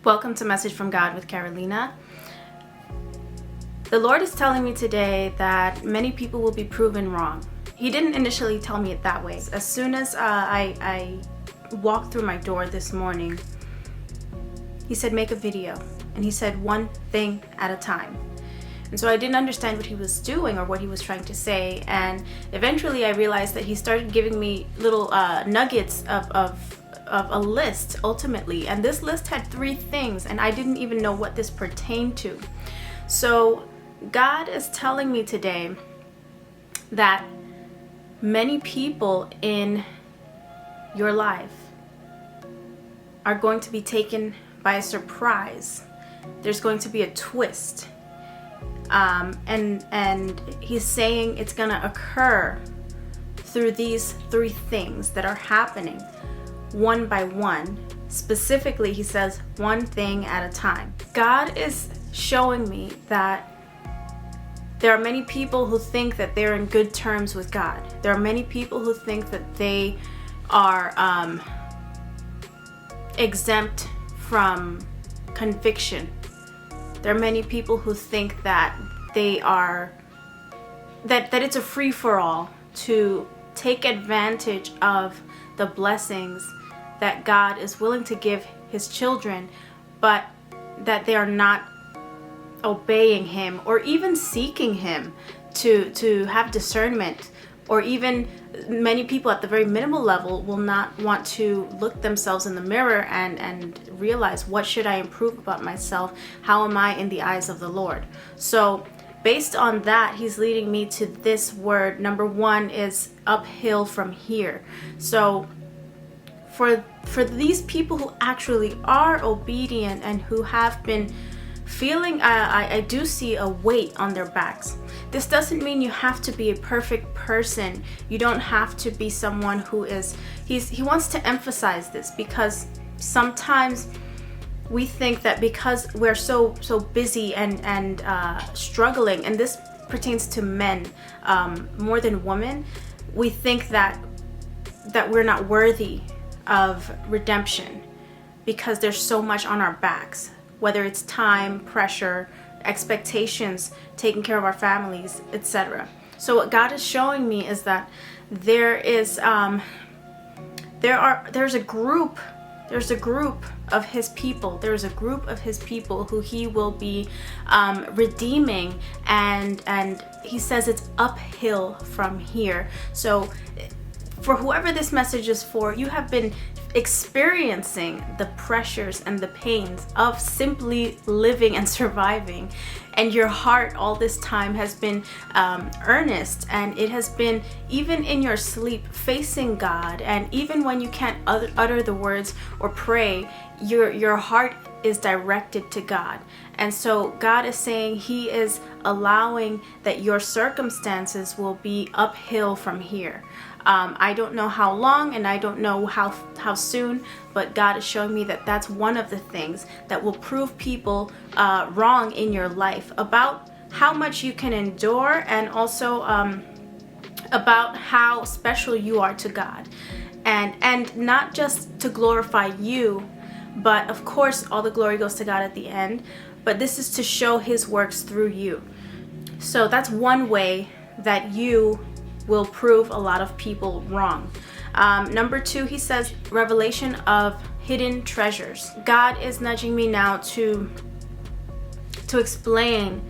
Welcome to Message from God with Carolina. The Lord is telling me today that many people will be proven wrong. He didn't initially tell me it that way. As soon as I walked through my door this morning, He said, make a video. And He said, one thing at a time. And so I didn't understand what He was doing or what He was trying to say. And eventually I realized that He started giving me little nuggets of a list ultimately, and this list had 3 things, and I didn't even know what this pertained to. So God is telling me today that many people in your life are going to be taken by a surprise. There's going to be a twist, and He's saying it's going to occur through these 3 things that are happening one by one. Specifically, He says one thing at a time. God is showing me that there are many people who think that they're in good terms with God. There are many people who think that they are exempt from conviction. There are many people who think that they are that it's a free-for-all to take advantage of the blessings that God is willing to give His children, but that they are not obeying Him or even seeking Him to have discernment. Or even many people at the very minimal level will not want to look themselves in the mirror and realize, what should I improve about myself? How am I in the eyes of the Lord? So based on that, He's leading me to this word. Number 1 is uphill from here. So for these people who actually are obedient and who have been feeling, I do see a weight on their backs. This doesn't mean you have to be a perfect person. You don't have to be someone who is, he wants to emphasize this, because sometimes we think that because we're so busy and struggling, and this pertains to men more than women, we think that we're not worthy of redemption because there's so much on our backs, whether it's time, pressure, expectations, taking care of our families, etc. So what God is showing me is that there's a group of His people. There's a group of His people who He will be redeeming, and He says it's uphill from here. So for whoever this message is for, you have been experiencing the pressures and the pains of simply living and surviving, and your heart all this time has been earnest, and it has been, even in your sleep, facing God. And even when you can't utter the words or pray, your heart is directed to God. And so God is saying He is allowing that your circumstances will be uphill from here. I don't know how long, and I don't know how soon, but God is showing me that that's one of the things that will prove people wrong in your life, about how much you can endure, and also about how special you are to God, and not just to glorify you, but of course all the glory goes to God at the end, but this is to show His works through you. So that's one way that you will prove a lot of people wrong. Number 2, He says revelation of hidden treasures. God is nudging me now to explain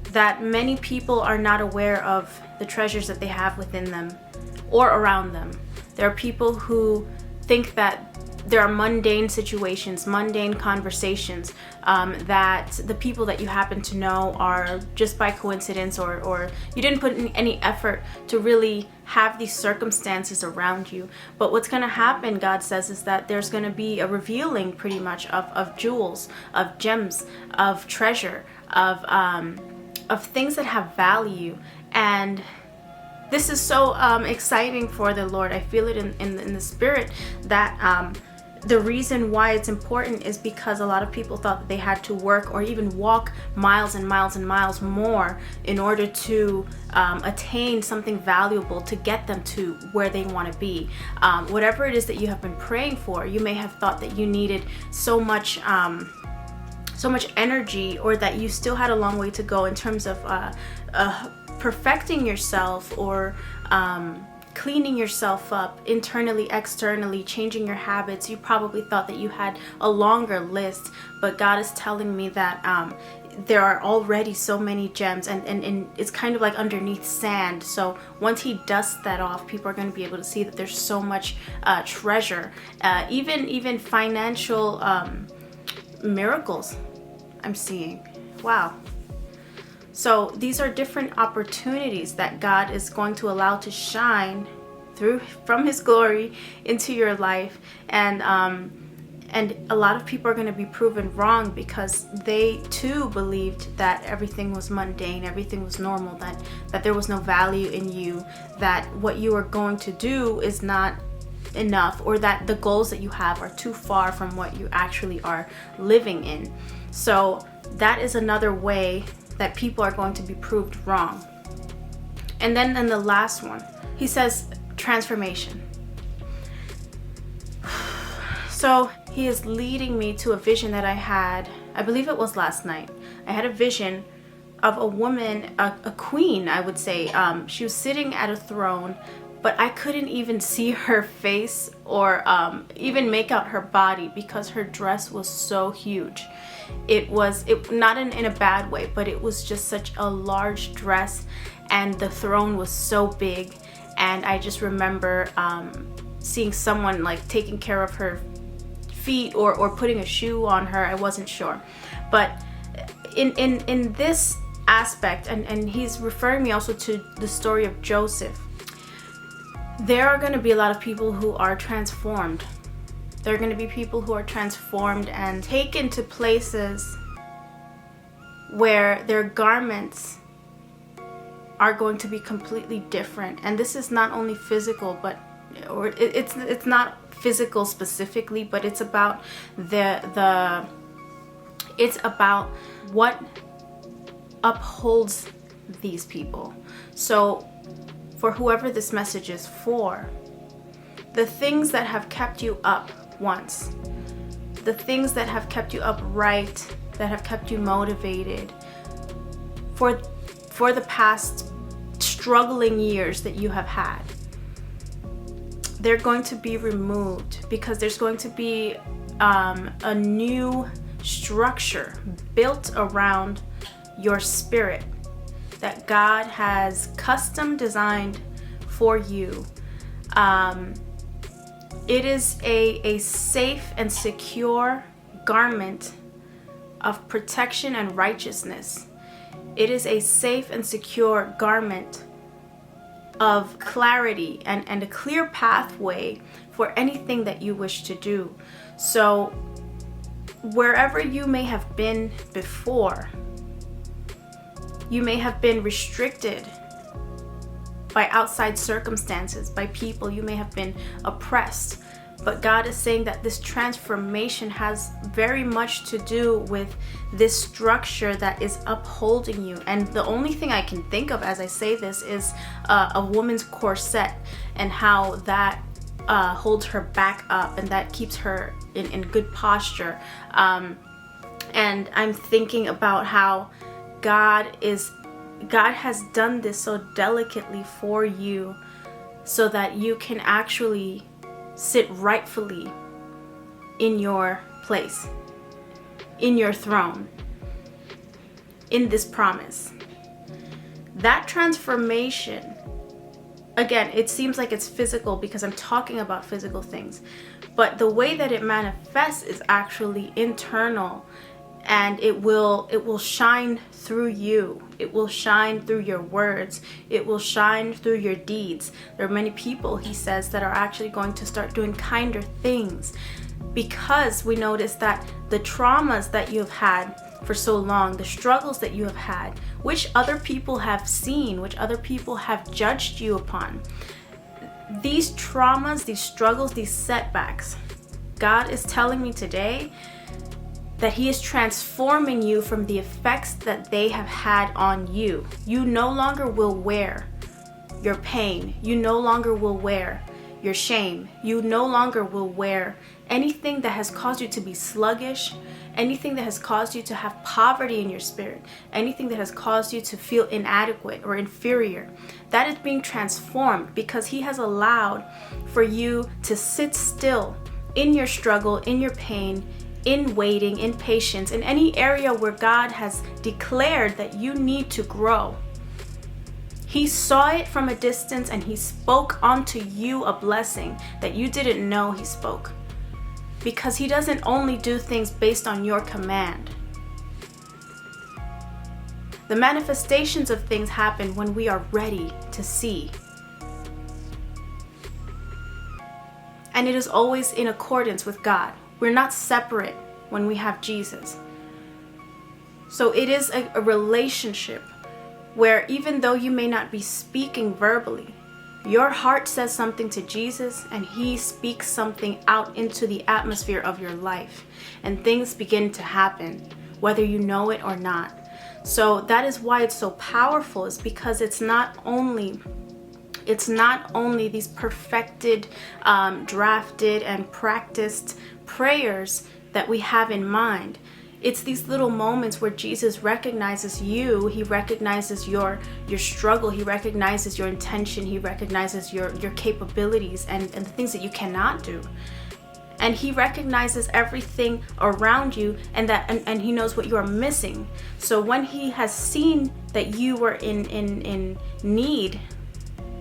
that many people are not aware of the treasures that they have within them or around them. There are people who think that there are mundane situations, mundane conversations, that the people that you happen to know are just by coincidence, or you didn't put in any effort to really have these circumstances around you. But what's going to happen, God says, is that there's going to be a revealing pretty much of jewels, of gems, of treasure, of things that have value. And this is so exciting for the Lord. I feel it in the spirit that the reason why it's important is because a lot of people thought that they had to work or even walk miles and miles and miles more in order to attain something valuable to get them to where they want to be. Whatever it is that you have been praying for, you may have thought that you needed so much energy, or that you still had a long way to go in terms of perfecting yourself, or cleaning yourself up internally, externally, changing your habits. You probably thought that you had a longer list, but God is telling me that there are already so many gems, and it's kind of like underneath sand. So once he dusts that off, people are going to be able to see that there's so much treasure, even financial miracles I'm seeing. Wow. So these are different opportunities that God is going to allow to shine through from his glory into your life. And a lot of people are going to be proven wrong, because they too believed that everything was mundane, everything was normal, that there was no value in you, that what you are going to do is not enough, or that the goals that you have are too far from what you actually are living in. So that is another way that people are going to be proved wrong. And then in the last one, he says transformation. So he is leading me to a vision that I had, I believe it was last night. I had a vision of a woman, a queen, I would say. She was sitting at a throne, but I couldn't even see her face or even make out her body, because her dress was so huge. It not in a bad way, but it was just such a large dress, and the throne was so big. And I just remember seeing someone like taking care of her feet or putting a shoe on her. I wasn't sure, but in this aspect, and he's referring me also to the story of Joseph. There are going to be a lot of people who are transformed. There are going to be people who are transformed and taken to places where their garments are going to be completely different. And this is not only physical, but it's not physical specifically, but it's about it's about what upholds these people. So for whoever this message is for, the things that have kept you up once, the things that have kept you upright, that have kept you motivated for the past struggling years that you have had, they're going to be removed, because there's going to be a new structure built around your spirit that God has custom designed for you. It is a safe and secure garment of protection and righteousness. It is a safe and secure garment of clarity and a clear pathway for anything that you wish to do. So wherever you may have been before, you may have been restricted by outside circumstances, by people. You may have been oppressed. But God is saying that this transformation has very much to do with this structure that is upholding you. And the only thing I can think of as I say this is a woman's corset, and how that holds her back up, and that keeps her in good posture. And I'm thinking about how God has done this so delicately for you, so that you can actually sit rightfully in your place, in your throne, in this promise. That transformation, again, it seems like it's physical because I'm talking about physical things, but the way that it manifests is actually internal. And it will shine through you. It will shine through your words. It will shine through your deeds. There are many people, he says, that are actually going to start doing kinder things, because we notice that the traumas that you have had for so long, the struggles that you have had, which other people have seen, which other people have judged you upon, these traumas, these struggles, these setbacks, God is telling me today that He is transforming you from the effects that they have had on you. You no longer will wear your pain. You no longer will wear your shame. You no longer will wear anything that has caused you to be sluggish, anything that has caused you to have poverty in your spirit, anything that has caused you to feel inadequate or inferior. That is being transformed because He has allowed for you to sit still in your struggle, in your pain, in waiting, in patience, in any area where God has declared that you need to grow. He saw it from a distance and He spoke onto you a blessing that you didn't know He spoke. Because He doesn't only do things based on your command. The manifestations of things happen when we are ready to see. And it is always in accordance with God. We're not separate when we have Jesus. So it is a relationship where even though you may not be speaking verbally, your heart says something to Jesus and He speaks something out into the atmosphere of your life. And things begin to happen, whether you know it or not. So that is why it's so powerful, is because it's not only these perfected, drafted and practiced prayers that we have in mind. It's these little moments where Jesus recognizes you. He recognizes your struggle. He recognizes your intention. He recognizes your capabilities and the things that you cannot do. And He recognizes everything around you and He knows what you are missing. So when He has seen that you were in need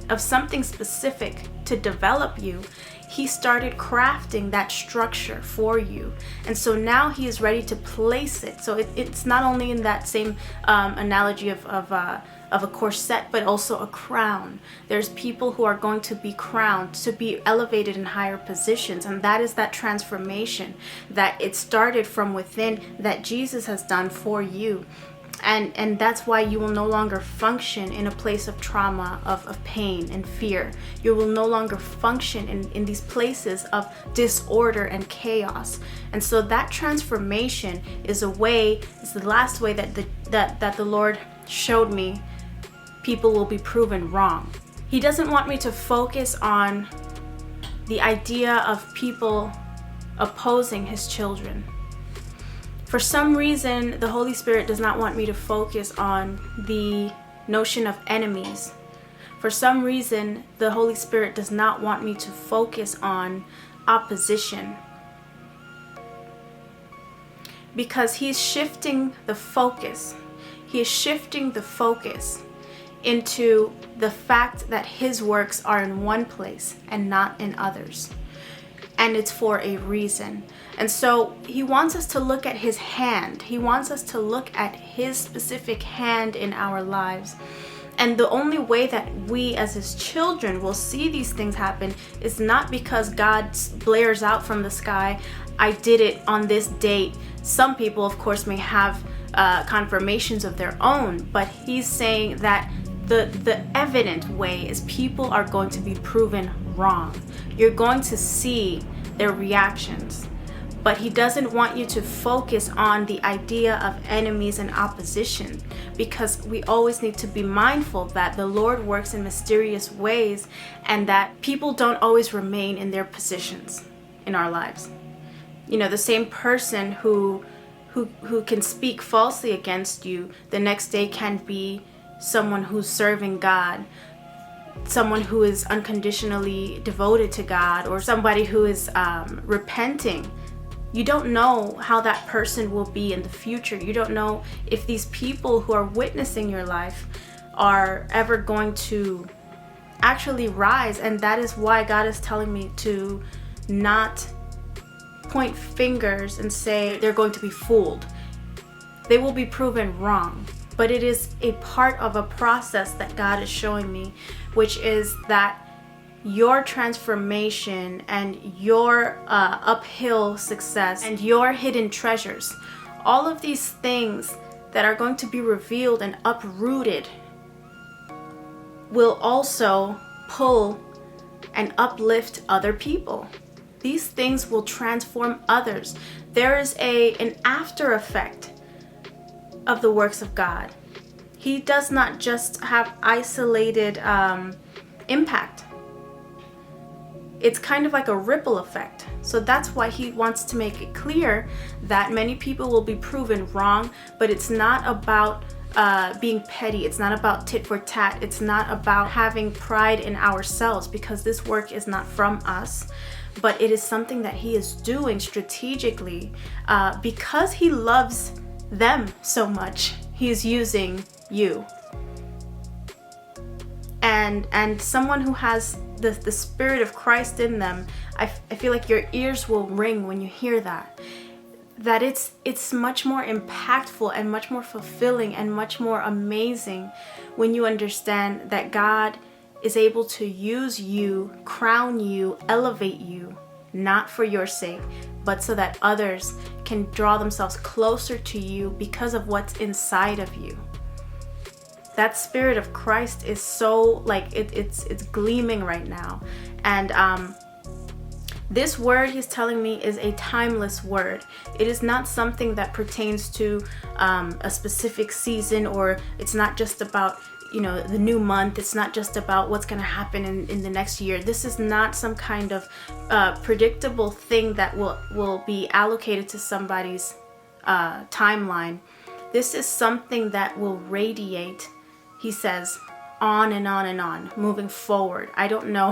of something specific to develop you, He started crafting that structure for you. And so now He is ready to place it. So it's not only in that same analogy of a corset, but also a crown. There's people who are going to be crowned, to be elevated in higher positions. And that is that transformation that it started from within, that Jesus has done for you. And that's why you will no longer function in a place of trauma, of pain and fear. You will no longer function in these places of disorder and chaos. And so that transformation is the last way that the Lord showed me people will be proven wrong. He doesn't want me to focus on the idea of people opposing His children. For some reason, the Holy Spirit does not want me to focus on the notion of enemies. For some reason, the Holy Spirit does not want me to focus on opposition. Because He's shifting the focus. He is shifting the focus into the fact that His works are in one place and not in others. And it's for a reason. And so He wants us to look at His hand. He wants us to look at His specific hand in our lives. And the only way that we as His children will see these things happen is not because God blares out from the sky, I did it on this date. Some people, of course, may have confirmations of their own, but He's saying that the evident way is people are going to be proven wrong. You're going to see their reactions. But He doesn't want you to focus on the idea of enemies and opposition, because we always need to be mindful that the Lord works in mysterious ways and that people don't always remain in their positions in our lives. You know, the same person who can speak falsely against you the next day can be someone who's serving God, someone who is unconditionally devoted to God, or somebody who is repenting. You don't know how that person will be in the future. You don't know if these people who are witnessing your life are ever going to actually rise. And that is why God is telling me to not point fingers and say they're going to be fooled. They will be proven wrong. But it is a part of a process that God is showing me, which is that your transformation and your uphill success and your hidden treasures, all of these things that are going to be revealed and uprooted, will also pull and uplift other people. these things will transform others. There is an after effect of the works of God. He does not just have isolated impact. It's kind of like a ripple effect. So that's why he wants to make it clear that many people will be proven wrong, but it's not about being petty. It's not about tit for tat. It's not about having pride in ourselves, because this work is not from us, but it is something that he is doing strategically because he loves them so much. He is using you. And someone who has the Spirit of Christ in them, I feel like your ears will ring when you hear that. That it's much more impactful and much more fulfilling and much more amazing when you understand that God is able to use you, crown you, elevate you, not for your sake, but so that others can draw themselves closer to you because of what's inside of you. That Spirit of Christ is so like it's gleaming right now. And this word he's telling me is a timeless word. It is not something that pertains to a specific season, or it's not just about, you know, the new month. It's not just about what's going to happen in the next year. This is not some kind of predictable thing that will be allocated to somebody's timeline. This is something that will radiate, he says, on and on and on, moving forward. I don't know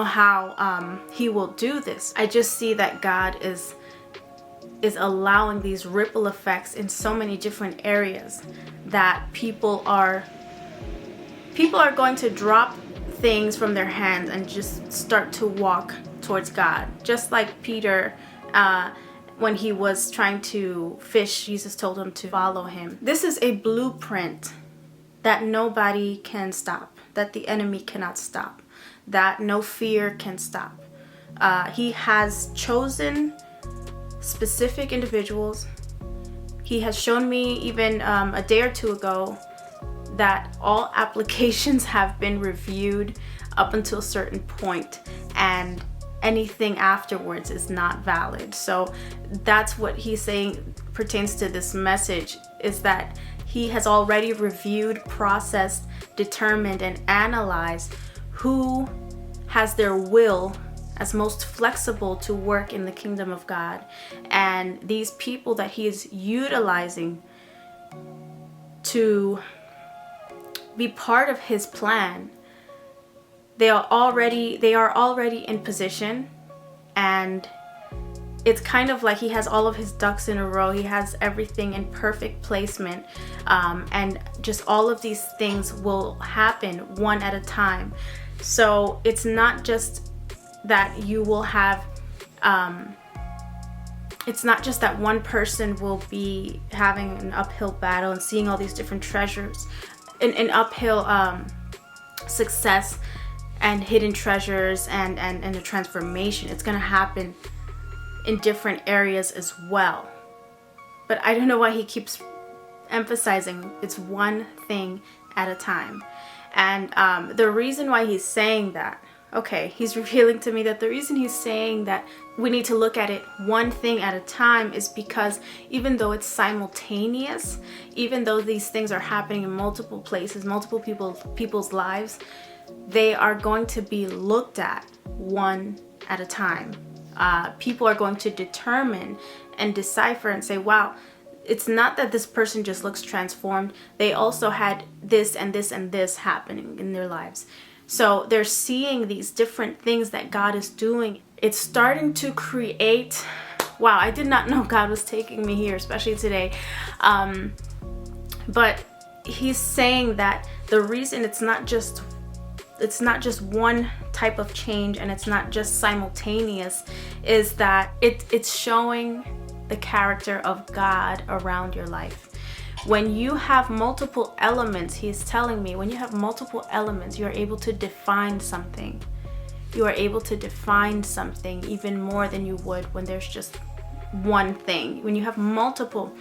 how he will do this. I just see that God is allowing these ripple effects in so many different areas, that people are going to drop things from their hands and just start to walk towards God. Just like Peter, when he was trying to fish, Jesus told him to follow him. This is a blueprint that nobody can stop, that the enemy cannot stop, that no fear can stop. He has chosen specific individuals. He has shown me even a day or two ago that all applications have been reviewed up until a certain point, and anything afterwards is not valid. So that's what he's saying pertains to this message, is that he has already reviewed, processed, determined, and analyzed who has their will as most flexible to work in the kingdom of God. And these people that he is utilizing to be part of his plan, they are already in position, and it's kind of like he has all of his ducks in a row. He has everything in perfect placement, and just all of these things will happen one at a time. So it's not just that you will have, it's not just that one person will be having an uphill battle and seeing all these different treasures, an uphill success and hidden treasures and a transformation. It's going to happen in different areas as well. But I don't know why he keeps emphasizing it's one thing at a time. And the reason why he's saying that, okay, he's revealing to me that the reason he's saying that we need to look at it one thing at a time is because even though it's simultaneous, even though these things are happening in multiple places, multiple people's lives, they are going to be looked at one at a time. People are going to determine and decipher and say, wow, it's not that this person just looks transformed. They also had this and this and this happening in their lives. So they're seeing these different things that God is doing. It's starting to create, wow, I did not know God was taking me here, especially today. But he's saying that the reason it's not just one type of change and it's not just simultaneous is that it's showing the character of God around your life. When you have multiple elements, he's telling me, when you have multiple elements, you're able to define something. You are able to define something even more than you would when there's just one thing. When you have multiple,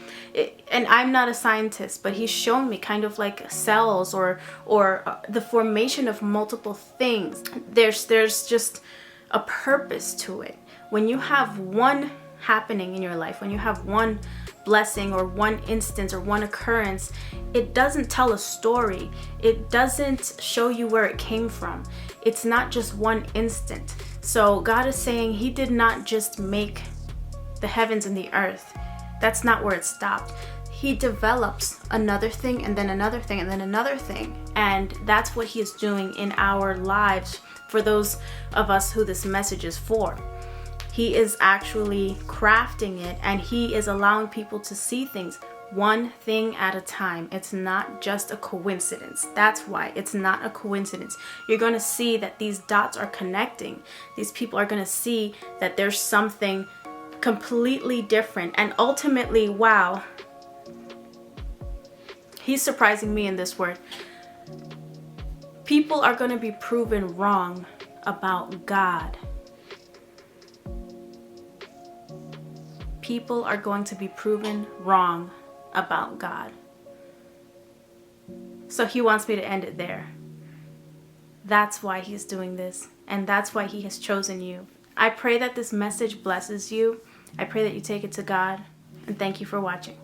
and I'm not a scientist, but he's shown me kind of like cells or the formation of multiple things. There's just a purpose to it. When you have one happening in your life, when you have one blessing or one instance or one occurrence, it doesn't tell a story. It doesn't show you where it came from. It's not just one instant. So God is saying he did not just make the heavens and the earth. That's not where it stopped. He develops another thing and then another thing and then another thing. And that's what he is doing in our lives for those of us who this message is for. He is actually crafting it, and he is allowing people to see things one thing at a time. It's not just a coincidence. That's why it's not a coincidence. You're going to see that these dots are connecting. These people are going to see that there's something completely different. And ultimately, wow, he's surprising me in this word. People are going to be proven wrong about God. People are going to be proven wrong about God. So he wants me to end it there. That's why he's doing this, and that's why he has chosen you. I pray that this message blesses you. I pray that you take it to God, and thank you for watching.